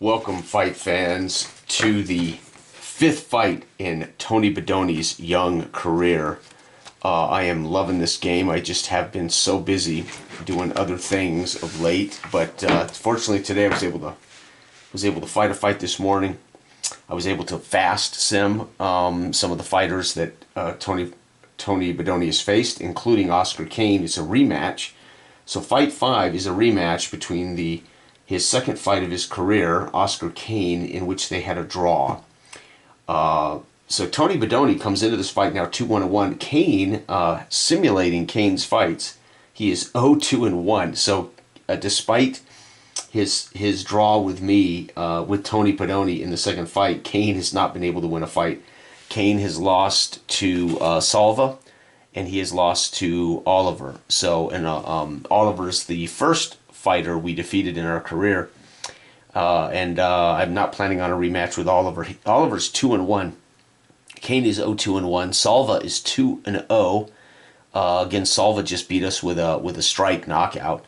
Welcome, fight fans, to the fifth fight in Tony Badoni's young career. I am loving this game. I just have been so busy doing other things of late, but fortunately today I was able to fight a fight this morning. I was able to fast sim some of the fighters that Tony Badoni has faced, including Oscar Kane. It's a rematch. So fight 5 is a rematch between his second fight of his career, Oscar Kane, in which they had a draw. So Tony Badoni comes into this fight now 2-1-1. Kane, simulating Kane's fights, he is 0-2-1. So despite his draw with me, with Tony Badoni in the second fight, Kane has not been able to win a fight. Kane has lost to Salva, and he has lost to Oliver. So, and Oliver's the first fighter we defeated in our career, and I'm not planning on a rematch with Oliver. Oliver's 2-1. Kane is 0-2-1. Salva is 2-0. Again, Salva just beat us with a strike knockout.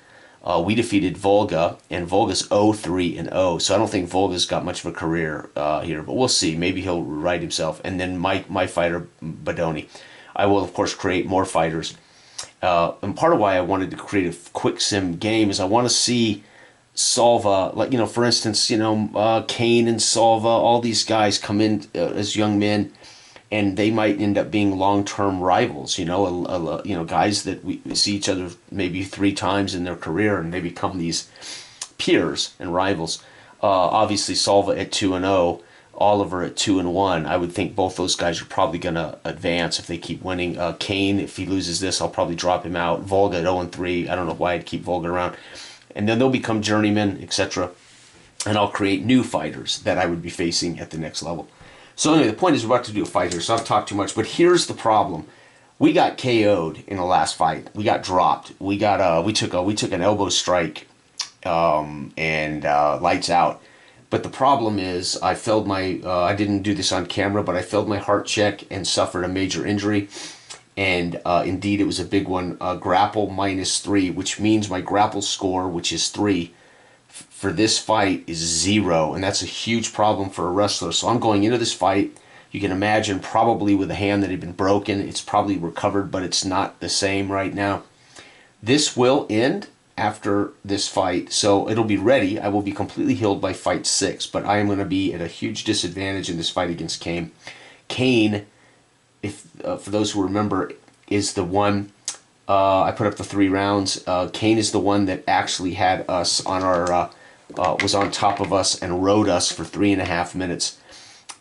We defeated Volga, and Volga's 0-3-0. So I don't think Volga's got much of a career here, but we'll see. Maybe he'll right himself. And then my fighter, Badoni. I will, of course, create more fighters. And part of why I wanted to create a quick sim game is I want to see Salva, like, for instance, Kane and Salva, all these guys come in as young men, and they might end up being long-term rivals, guys that we see each other maybe 3 times in their career, and they become these peers and rivals. Obviously, Salva at 2-0, Oliver at 2-1. I would think both those guys are probably going to advance if they keep winning. Kane, if he loses this, I'll probably drop him out. Volga at 0-3. I don't know why I'd keep Volga around. And then they'll become journeymen, etc. And I'll create new fighters that I would be facing at the next level. So anyway, the point is we're about to do a fight here, so I've talked too much. But here's the problem: we got KO'd in the last fight. We got dropped. We took an elbow strike, and lights out. But the problem is I failed I didn't do this on camera, but I failed my heart check and suffered a major injury. And indeed, it was a big one, grapple -3, which means my grapple score, which is 3, for this fight is 0. And that's a huge problem for a wrestler. So I'm going into this fight, you can imagine, probably with a hand that had been broken. It's probably recovered, but it's not the same right now. This will end after this fight, so it'll be ready. I will be completely healed by fight 6, but I am going to be at a huge disadvantage in this fight against Kane. Kane, if for those who remember, is the one I put up the 3 rounds. Kane is the one that actually had us on our was on top of us and rode us for 3.5 minutes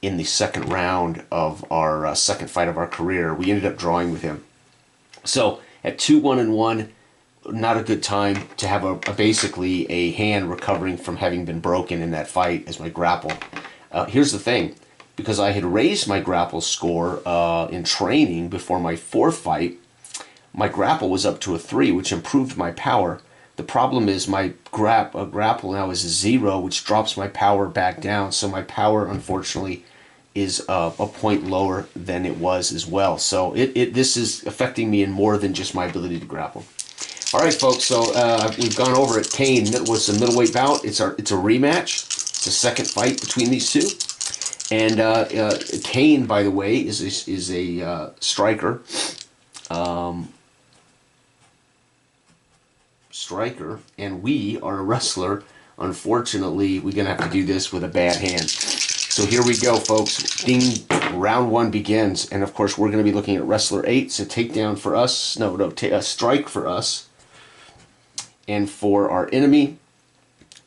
in the second round of our second fight of our career. We ended up drawing with him. So at 2-1-1. Not a good time to have basically a hand recovering from having been broken in that fight as my grapple. Here's the thing, because I had raised my grapple score in training before my 4th fight, my grapple was up to a 3, which improved my power. The problem is my grapple now is a 0, which drops my power back down. So my power, unfortunately, is a point lower than it was as well. So this is affecting me in more than just my ability to grapple. All right, folks, so we've gone over it. Kane was a middleweight bout. It's a rematch. It's a second fight between these two. And Kane, by the way, is a striker. And we are a wrestler. Unfortunately, we're going to have to do this with a bad hand. So here we go, folks. Ding, round 1 begins. And, of course, we're going to be looking at wrestler 8. So takedown for us. No, a strike for us. And for our enemy,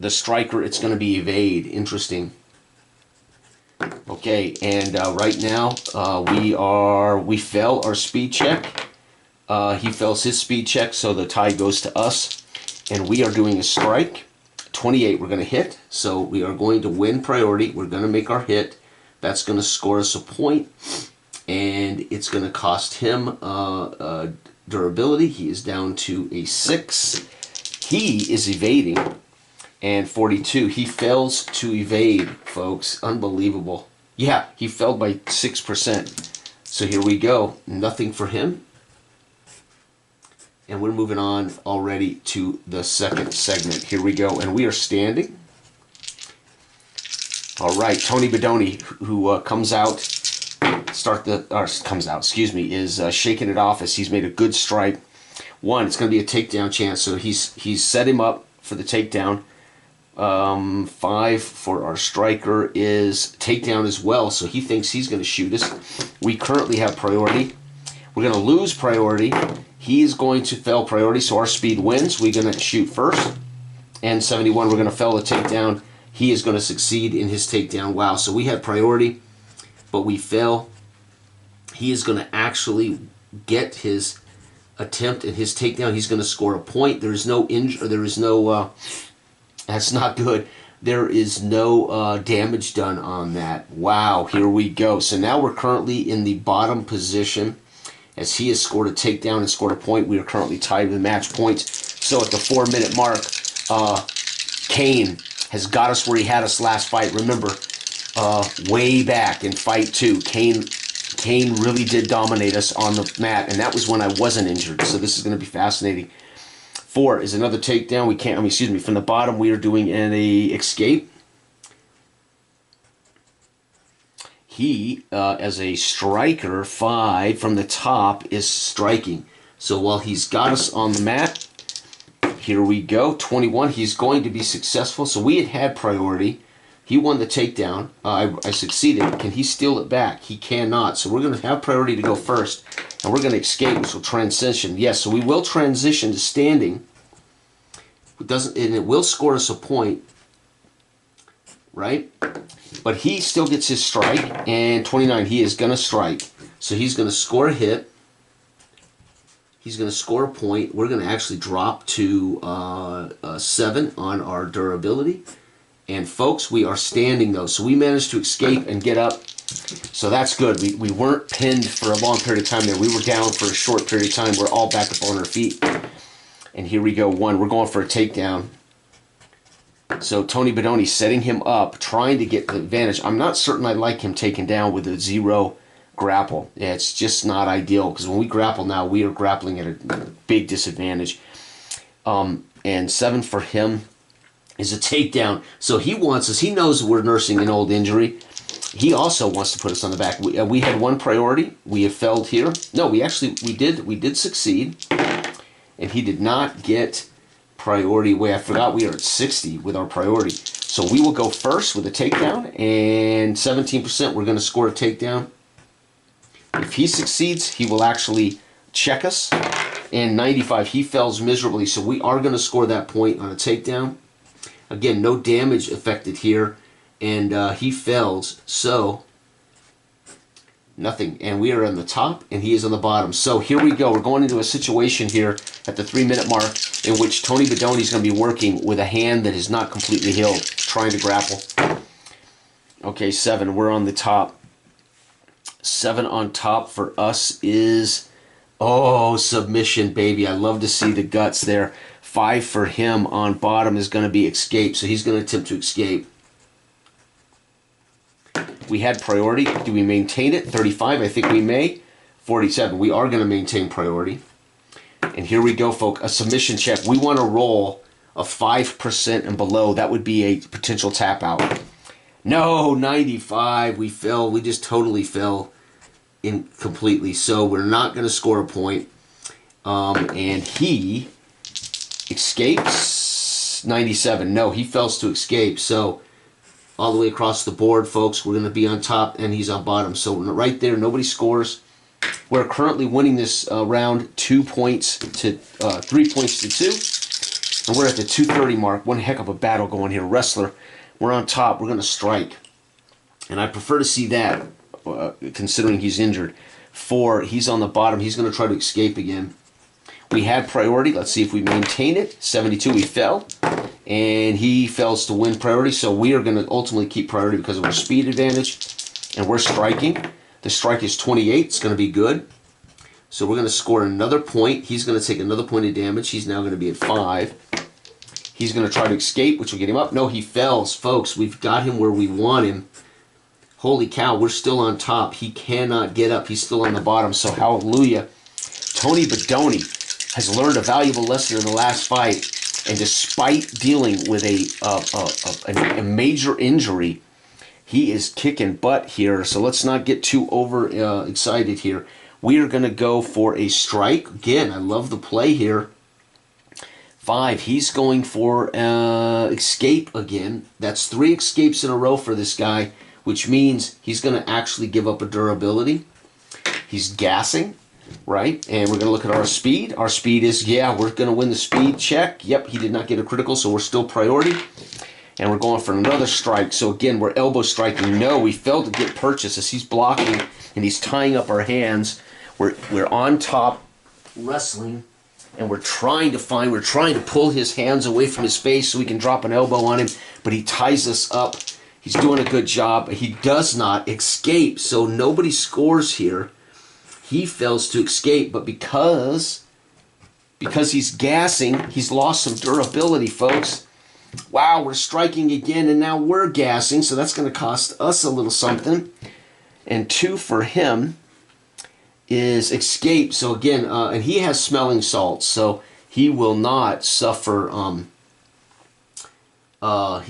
the striker, it's going to be evade. Interesting. Okay, and right now we fail our speed check. He fails his speed check, so the tie goes to us. And we are doing a strike. 28 we're going to hit, so we are going to win priority. We're going to make our hit. That's going to score us a point. And it's going to cost him durability. He is down to a 6. He is evading, and 42. He fails to evade, folks. Unbelievable. Yeah, he failed by 6%. So here we go. Nothing for him. And we're moving on already to the second segment. Here we go. And we are standing. All right, Tony Badoni, who comes out, is shaking it off as he's made a good strike. One, it's going to be a takedown chance, so he's set him up for the takedown. 5 for our striker is takedown as well, so he thinks he's going to shoot us. We currently have priority. We're going to lose priority. He's going to fail priority, so our speed wins. We're going to shoot first. And 71, we're going to fail the takedown. He is going to succeed in his takedown. Wow, so we had priority, but we fail. He is going to actually get his attempt and his takedown. He's going to score a point. There is no injury. There is no. That's not good. There is no damage done on that. Wow, here we go. So now we're currently in the bottom position as he has scored a takedown and scored a point. We are currently tied with match points. So at the 4-minute mark, Kane has got us where he had us last fight. Remember, way back in fight 2, Kane really did dominate us on the mat, and that was when I wasn't injured. So this is going to be fascinating. 4 is another takedown. We can't, from the bottom, we are doing an escape. He, as a striker, 5 from the top is striking. So while he's got us on the mat, here we go. 21, he's going to be successful. So we had priority. He won the takedown. I succeeded. Can he steal it back? He cannot. So we're going to have priority to go first. And we're going to escape, which will transition. Yes, so we will transition to standing. And it will score us a point, right? But he still gets his strike. And 29, he is going to strike. So he's going to score a hit. He's going to score a point. We're going to actually drop to 7 on our durability. And folks, we are standing though. So we managed to escape and get up. So that's good. We weren't pinned for a long period of time there. We were down for a short period of time. We're all back up on our feet. And here we go. 1. We're going for a takedown. So Tony Badoni setting him up, trying to get the advantage. I'm not certain I like him taken down with a 0 grapple. Yeah, it's just not ideal because when we grapple now, we are grappling at a big disadvantage. And 7 for him is a takedown. So he wants us. He knows we're nursing an old injury. He also wants to put us on the back. We had 1 priority. We have failed here. No, we did succeed, and he did not get priority. Wait, I forgot we are at 60 with our priority. So we will go first with a takedown, and 17% we're going to score a takedown. If he succeeds, he will actually check us. And 95, he fails miserably. So we are going to score that point on a takedown. Again, no damage affected here. And he fails. So nothing. And we are on the top, and he is on the bottom. So here we go. We're going into a situation here at the 3-minute mark in which Tony Badoni is going to be working with a hand that is not completely healed, trying to grapple. Okay, 7. We're on the top. 7 on top for us is, oh, submission, baby. I love to see the guts there. 5 for him on bottom is going to be escape, so he's going to attempt to escape. We had priority. Do we maintain it? 35, I think we may. 47, we are going to maintain priority. And here we go, folks. A submission check. We want to roll a 5% and below. That would be a potential tap out. No, 95. We fell. We just totally fell in completely. So we're not going to score a point. And he escapes. 97. No, he fails to escape. So all the way across the board, folks, we're going to be on top, and he's on bottom. So right there, nobody scores. We're currently winning this round 3 points to 2. And we're at the 2:30 mark. One heck of a battle going here. Wrestler, we're on top. We're going to strike. And I prefer to see that, considering he's injured. 4, he's on the bottom. He's going to try to escape again. We had priority. Let's see if we maintain it. 72, we fell. And he fails to win priority. So we are going to ultimately keep priority because of our speed advantage. And we're striking. The strike is 28. It's going to be good. So we're going to score another point. He's going to take another point of damage. He's now going to be at 5. He's going to try to escape, which will get him up. No, he fails. Folks, we've got him where we want him. Holy cow, we're still on top. He cannot get up. He's still on the bottom. So hallelujah. Tony Badoni has learned a valuable lesson in the last fight. And despite dealing with a major injury, He is kicking butt here, so let's not get too excited here. We are going to go for a strike. Again, I love the play here. 5, he's going for escape again. That's 3 escapes in a row for this guy, which means he's going to actually give up a durability. He's gassing, right? And we're going to look at our speed. Our speed is, yeah, we're going to win the speed check. Yep, he did not get a critical, so we're still priority. And we're going for another strike. So again, we're elbow striking. No, we failed to get purchase as he's blocking and he's tying up our hands. We're on top, wrestling, and we're trying to pull his hands away from his face so we can drop an elbow on him, but he ties us up. He's doing a good job. He does not escape, so nobody scores here. He fails to escape, but because he's gassing, he's lost some durability, folks. Wow, we're striking again, and now we're gassing, so that's going to cost us a little something. And 2 for him is escape. So again, and he has smelling salts, so he will not suffer.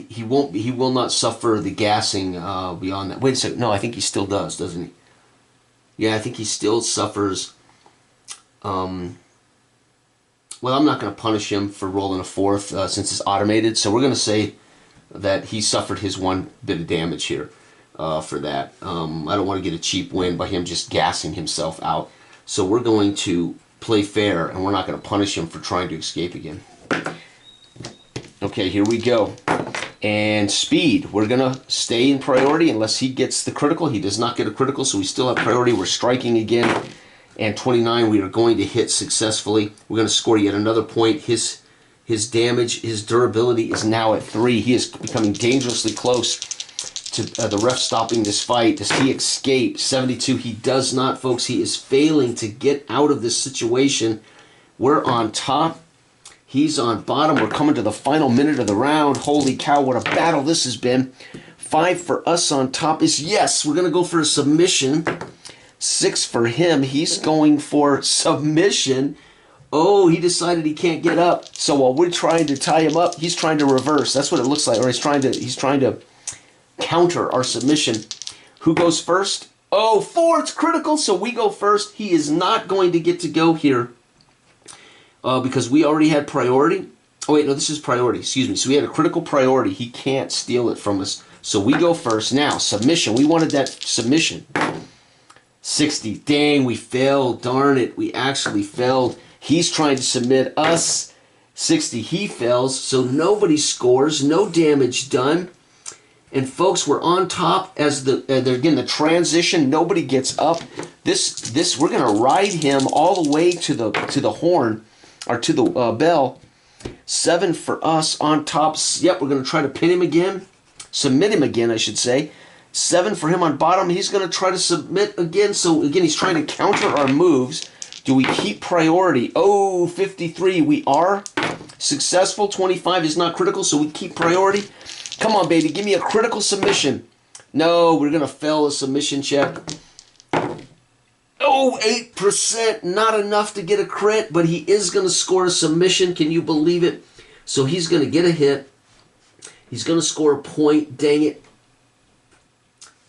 He will not suffer the gassing beyond that. Wait a second. No, I think he still does, doesn't he? Yeah, I think he still suffers. Well, I'm not going to punish him for rolling a 4th since it's automated. So we're going to say that he suffered his 1 bit of damage here for that. I don't want to get a cheap win by him just gassing himself out. So we're going to play fair, and we're not going to punish him for trying to escape again. Okay, here we go. And speed, we're going to stay in priority unless he gets the critical. He does not get a critical, so we still have priority. We're striking again. And 29, we are going to hit successfully. We're going to score yet another point. His damage, his durability is now at 3. He is becoming dangerously close to the ref stopping this fight. Does he escape? 72, he does not, folks. He is failing to get out of this situation. We're on top. He's on bottom. We're coming to the final minute of the round. Holy cow, what a battle this has been. 5 for us on top is yes. We're going to go for a submission. 6 for him. He's going for submission. Oh, he decided he can't get up. So while we're trying to tie him up, he's trying to reverse. That's what it looks like. Or he's trying to counter our submission. Who goes first? Oh, 4. It's critical. So we go first. He is not going to get to go here because we already had priority. Oh, wait, no, this is priority. Excuse me. So we had a critical priority. He can't steal it from us. So we go first. Now, submission. We wanted that submission. 60. Dang, we failed. Darn it. We actually failed. He's trying to submit us. 60. He fails. So nobody scores. No damage done. And folks, we're on top as again the transition. Nobody gets up. This we're gonna ride him all the way to the horn or to the bell. 7 for us on top. Yep, we're gonna try to pin him again, submit him again, I should say. 7 for him on bottom. He's going to try to submit again. So, again, he's trying to counter our moves. Do we keep priority? Oh, 53. We are successful. 25 is not critical, so we keep priority. Come on, baby. Give me a critical submission. No, we're going to fail a submission check. Oh, 8%. Not enough to get a crit, but he is going to score a submission. Can you believe it? So he's going to get a hit. He's going to score a point. Dang it.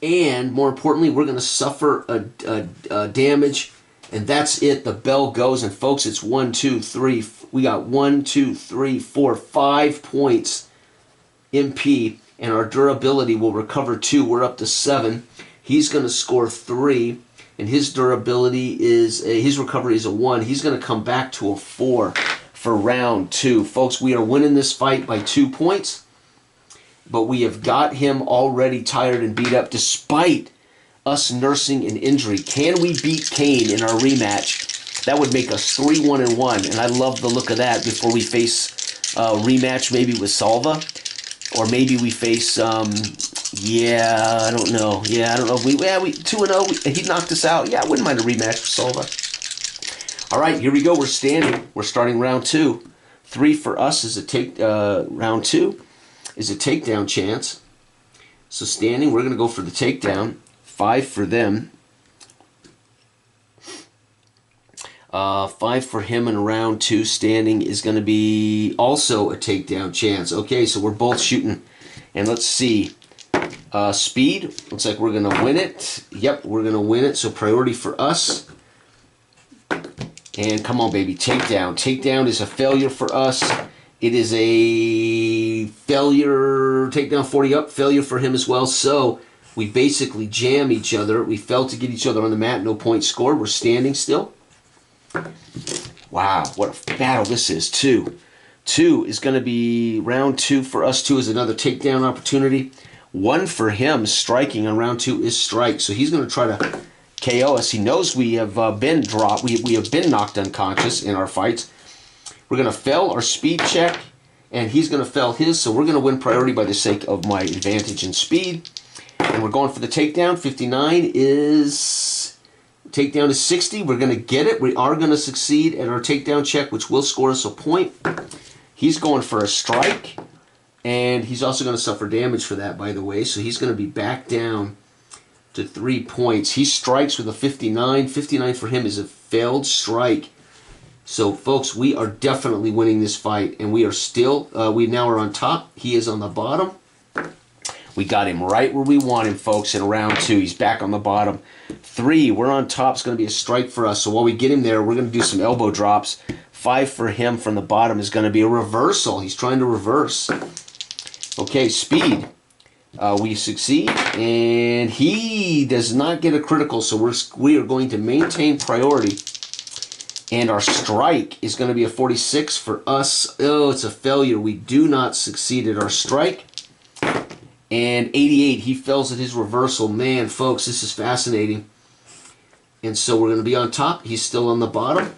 And more importantly, we're going to suffer a damage, and that's it. The bell goes, and folks, it's 1, 2, 3. We got 1, 2, 3, 4, 5 points MP, and our durability will recover 2. We're up to 7. He's going to score 3, and his durability is his recovery is a 1. He's going to come back to a 4 for round 2, folks. We are winning this fight by 2 points. But we have got him already tired and beat up despite us nursing an injury. Can we beat Kane in our rematch? That would make us 3-1-1, and I love the look of that before we face rematch maybe with Salva. Or maybe we face, yeah, I don't know. Yeah, I don't know. We 2-0. He knocked us out. Yeah, I wouldn't mind a rematch with Salva. All right, here we go. We're standing. We're starting round 2. 3 for us is round 2. Is a takedown chance. So standing, we're going to go for the takedown. 5 for them. 5 for him in round 2. Standing is going to be also a takedown chance. Okay, so we're both shooting. And let's see. Speed, looks like we're going to win it. Yep, we're going to win it, so priority for us. And come on, baby, takedown. Takedown is a failure for us. It is a failure, takedown 40 up, failure for him as well. So we basically jam each other. We failed to get each other on the mat, no point scored. We're standing still. Wow, what a battle this is, 2. 2 is going to be round 2 for us. 2 is another takedown opportunity. 1 for him, striking on round 2 is strike. So he's going to try to KO us. He knows we have been dropped. We have been knocked unconscious in our fights. We're going to fail our speed check, and he's going to fail his, so we're going to win priority by the sake of my advantage in speed. And we're going for the takedown. 59 is... Takedown is 60. We're going to get it. We are going to succeed at our takedown check, which will score us a point. He's going for a strike, and he's also going to suffer damage for that, by the way. So he's going to be back down to 3 points. He strikes with a 59. 59 for him is a failed strike. So, folks, we are definitely winning this fight, and we are still, we now are on top. He is on the bottom. We got him right where we want him, folks, in round 2. He's back on the bottom. 3, we're on top. It's going to be a strike for us. So while we get him there, we're going to do some elbow drops. 5 for him from the bottom is going to be a reversal. He's trying to reverse. Okay, speed. We succeed, and he does not get a critical, so we are going to maintain priority. And our strike is going to be a 46 for us. Oh, it's a failure. We do not succeed at our strike. And 88, he fails at his reversal. Man, folks, this is fascinating. And so we're going to be on top. He's still on the bottom.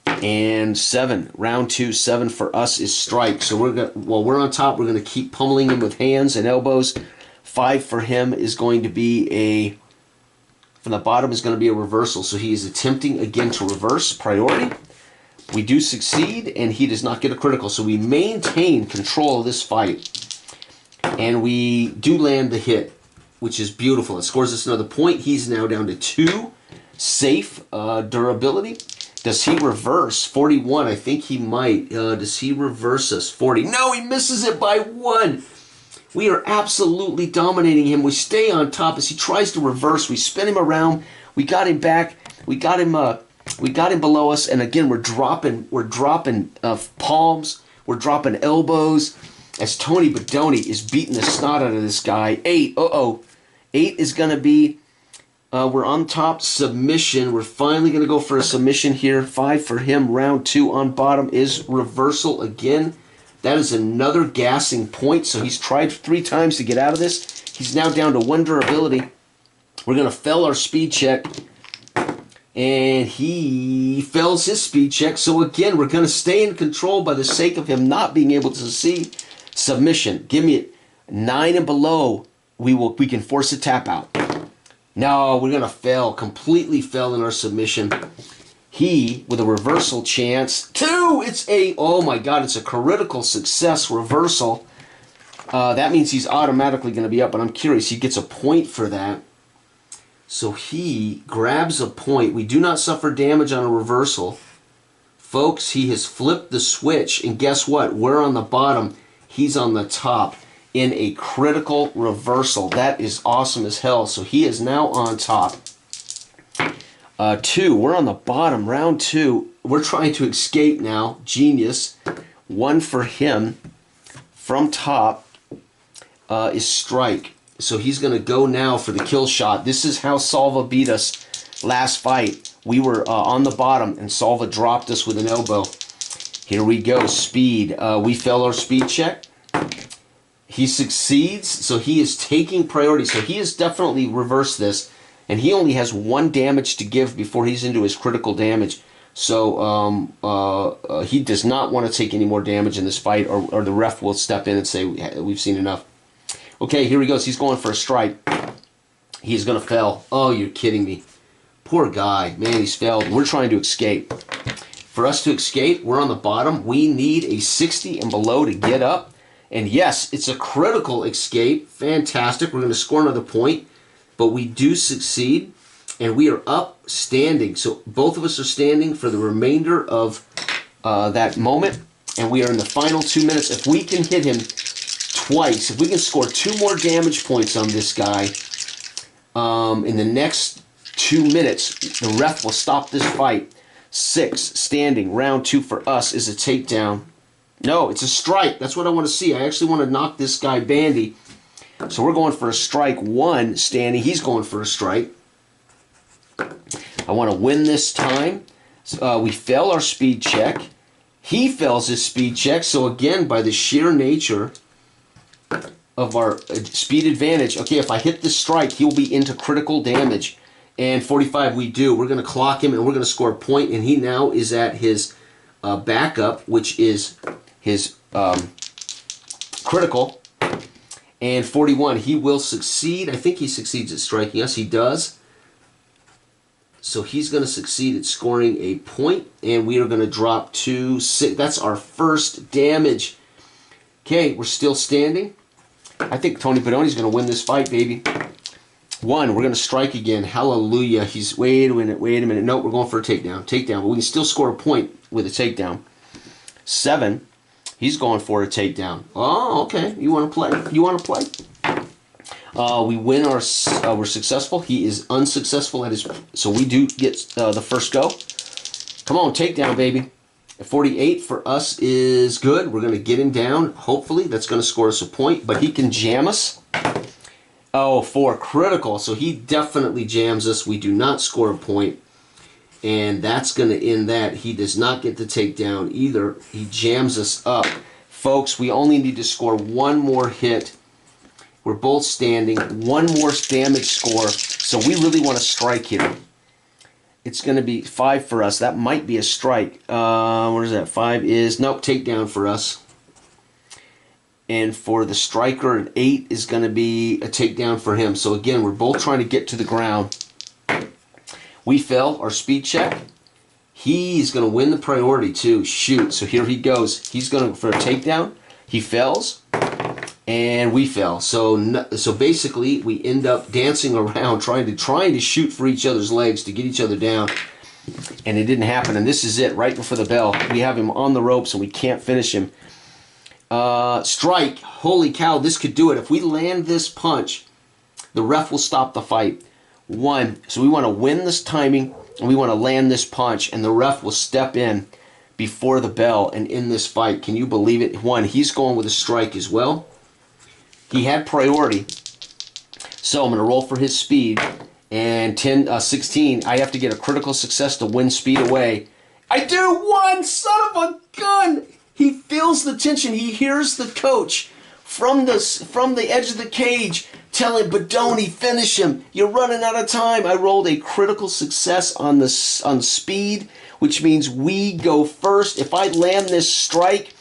And 7, round 2, 7 for us is strike. So while we're on top, we're going to keep pummeling him with hands and elbows. 5 for him is going to be a... From the bottom is going to be a reversal. So he is attempting again to reverse priority. We do succeed, and he does not get a critical. So we maintain control of this fight. And we do land the hit, which is beautiful. It scores us another point. He's now down to 2. Safe durability. Does he reverse? 41. I think he might. Does he reverse us? 40. No, he misses it by 1. We are absolutely dominating him. We stay on top as he tries to reverse. We spin him around. We got him back. We got him below us. And again, we're dropping palms. We're dropping elbows. As Tony Badoni is beating the snot out of this guy. 8. 8 is going to be, we're on top, submission. We're finally going to go for a submission here. 5 for him. Round 2 on bottom is reversal again. That is another gassing point. So he's tried 3 times to get out of this. He's now down to 1 durability. We're going to fail our speed check. And he fails his speed check. So again, we're going to stay in control by the sake of him not being able to succeed. Submission. Give me it. 9 and below. We can force a tap out. No, we're going to fail. Completely fail in our submission. He, with a reversal chance. 2! It's a, oh my God, it's a critical success reversal. That means he's automatically going to be up, but I'm curious. He gets a point for that. So he grabs a point. We do not suffer damage on a reversal. Folks, he has flipped the switch, and guess what? We're on the bottom. He's on the top in a critical reversal. That is awesome as hell. So he is now on top. 2, we're on the bottom. Round 2, we're trying to escape now. Genius. 1 for him. From top is strike. So he's going to go now for the kill shot. This is how Salva beat us last fight. We were on the bottom, and Salva dropped us with an elbow. Here we go. Speed. We fail our speed check. He succeeds, so he is taking priority. So he has definitely reversed this, and he only has 1 damage to give before he's into his critical damage. So he does not want to take any more damage in this fight, or the ref will step in and say, we've seen enough. Okay, here he goes. He's going for a strike. He's going to fail. Oh, you're kidding me. Poor guy. Man, he's failed. We're trying to escape. For us to escape, we're on the bottom. We need a 60 and below to get up. And yes, it's a critical escape. Fantastic. We're going to score another point. But we do succeed. And we are up standing. So both of us are standing for the remainder of that moment. And we are in the final 2 minutes. If we can hit him twice, if we can score 2 more damage points on this guy in the next 2 minutes, the ref will stop this fight. 6, standing. Round 2 for us is a takedown. No, it's a strike. That's what I want to see. I actually want to knock this guy bandy. So we're going for a strike. 1, standing. He's going for a strike. I want to win this time. We fail our speed check. He fails his speed check. So again, by the sheer nature of our speed advantage, okay, if I hit this strike, he'll be into critical damage. And 45 we do. We're going to clock him and we're going to score a point. And he now is at his backup, which is his critical. And 41, he will succeed. I think he succeeds at striking us. He does. So he's going to succeed at scoring a point. And we are going to drop to 6. That's our first damage. Okay, we're still standing. I think Tony Badoni's going to win this fight, baby. 1, we're going to strike again. Hallelujah. He's, wait a minute. No, we're going for a takedown. Takedown, but we can still score a point with a takedown. 7, he's going for a takedown. Oh, okay. You want to play? You want to play? We win our, we're successful. He is unsuccessful at his, so we do get the first go. Come on, takedown, baby. 48 for us is good. We're going to get him down. Hopefully, that's going to score us a point, but he can jam us. Oh, 4, critical. So he definitely jams us. We do not score a point. And that's going to end that. He does not get the takedown either. He jams us up. Folks, we only need to score 1 more hit. We're both standing. 1 more damage score. So we really want to strike here. It's going to be 5 for us. That might be a strike. What is that? 5 is, nope, takedown for us. And for the striker, an 8 is going to be a takedown for him. So again, we're both trying to get to the ground. We fail our speed check. He's going to win the priority too. Shoot. So here he goes. He's going for a takedown. He fails. And we fail. So basically, we end up dancing around trying to shoot for each other's legs to get each other down. And it didn't happen. And this is it, right before the bell. We have him on the ropes and we can't finish him. Strike. Holy cow, this could do it. If we land this punch, the ref will stop the fight. 1. So we want to win this timing, and we want to land this punch, and the ref will step in before the bell and end this fight. Can you believe it? 1. He's going with a strike as well. He had priority. So I'm going to roll for his speed. And 16, I have to get a critical success to win speed away. I do! 1! Son of a gun! He feels the tension. He hears the coach from the edge of the cage telling Badoni, finish him. You're running out of time. I rolled a critical success on speed, which means we go first. If I land this strike,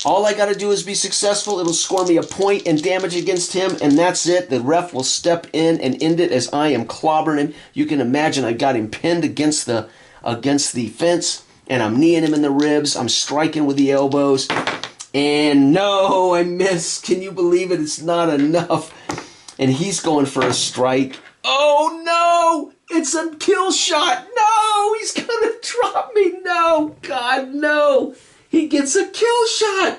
all I got to do is be successful. It'll score me a point and damage against him, and that's it. The ref will step in and end it as I am clobbering him. You can imagine I got him pinned against the fence. And I'm kneeing him in the ribs. I'm striking with the elbows. And no, I missed. Can you believe it? It's not enough. And he's going for a strike. Oh, no. It's a kill shot. No, he's going to drop me. No, God, no. He gets a kill shot.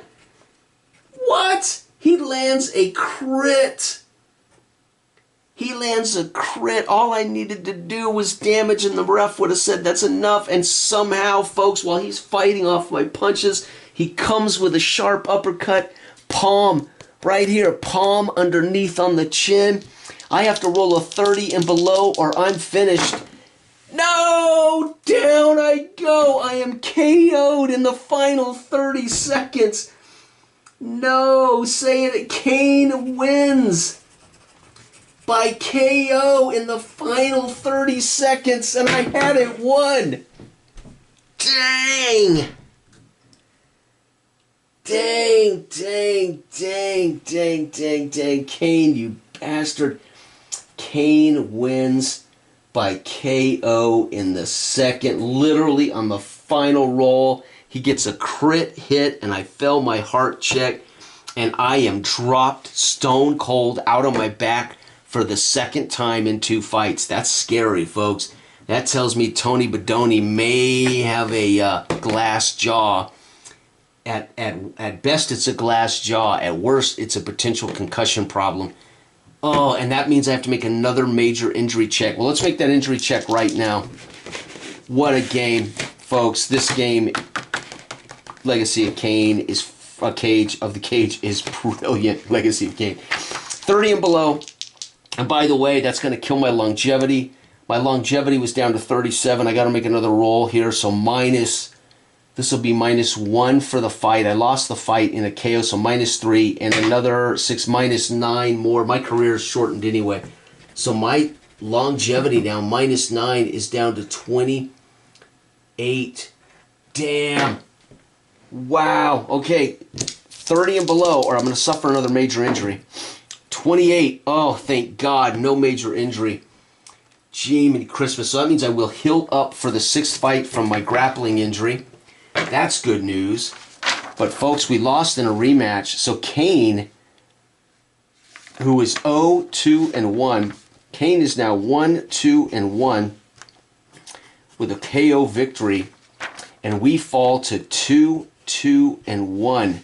What? He lands a crit. He lands a crit. All I needed to do was damage, and the ref would have said that's enough. And somehow, folks, while he's fighting off my punches, he comes with a sharp uppercut. Palm right here. Palm underneath on the chin. I have to roll a 30 and below or I'm finished. No! Down I go. I am KO'd in the final 30 seconds. No, saying it. Kane wins by KO in the final 30 seconds, and I had it won. Dang. Dang, dang, dang, dang, dang, dang. Kane, you bastard. Kane wins by KO in the second, literally on the final roll. He gets a crit hit, and I fell my heart check, and I am dropped stone cold out on my back for the second time in 2 fights. That's scary, folks. That tells me Tony Badoni may have a glass jaw. At best, it's a glass jaw. At worst, it's a potential concussion problem. Oh, and that means I have to make another major injury check. Well, let's make that injury check right now. What a game, folks. This game, Legacy of Kane, is a cage of the cage is brilliant. Legacy of Kane. 30 and below. And by the way, that's going to kill my longevity. My longevity was down to 37. I got to make another roll here. So this will be -1 for the fight. I lost the fight in a KO, so -3, and another 6, -9 more. My career is shortened anyway. So my longevity now, -9, is down to 28. Damn. Wow. Okay. 30 and below, or I'm going to suffer another major injury. 28. Oh, thank God. No major injury. Jiminy Christmas. So that means I will heal up for the 6th fight from my grappling injury. That's good news. But folks, we lost in a rematch. So Kane, who is 0-2-1, Kane is now 1-2-1 with a KO victory, and we fall to 2-2-1.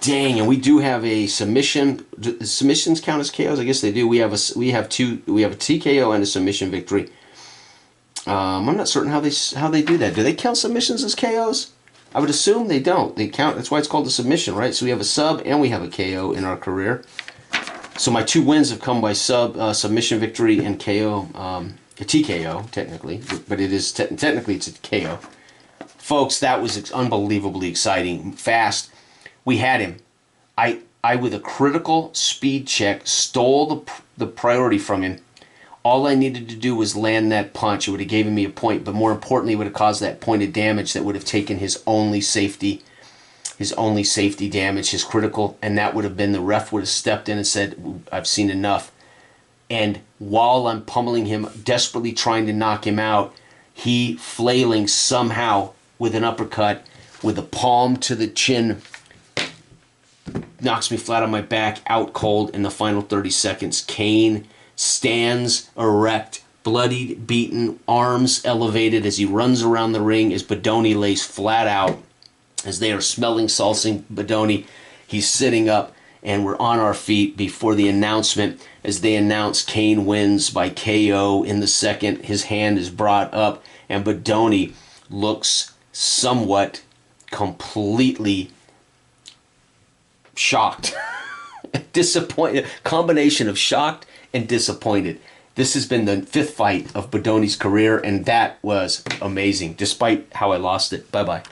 Dang, and we do have a submission. Do submissions count as KOs? I guess they do. We have a TKO and a submission victory. I'm not certain how they do that. Do they count submissions as KOs? I would assume they don't. They count. That's why it's called a submission, right? So we have a sub and we have a KO in our career. So my 2 wins have come by submission victory and KO, a TKO technically, but it is technically it's a KO. Folks, that was unbelievably exciting. Fast. We had him. I with a critical speed check stole the priority from him. All I needed to do was land that punch. It would have given me a point, but more importantly, it would have caused that point of damage that would have taken his only safety damage, his critical, and that would have been the ref would have stepped in and said, I've seen enough. And while I'm pummeling him, desperately trying to knock him out, he flailing somehow with an uppercut, with a palm to the chin, knocks me flat on my back, out cold in the final 30 seconds. Kane stands erect, bloodied, beaten, arms elevated as he runs around the ring as Badoni lays flat out. As they are smelling salsing Badoni, he's sitting up, and we're on our feet before the announcement. As they announce Kane wins by KO in the second, his hand is brought up, and Badoni looks somewhat completely shocked. Disappointed. Combination of shocked and disappointed. This has been the 5th fight of Badoni's career, and that was amazing, despite how I lost it. Bye-bye.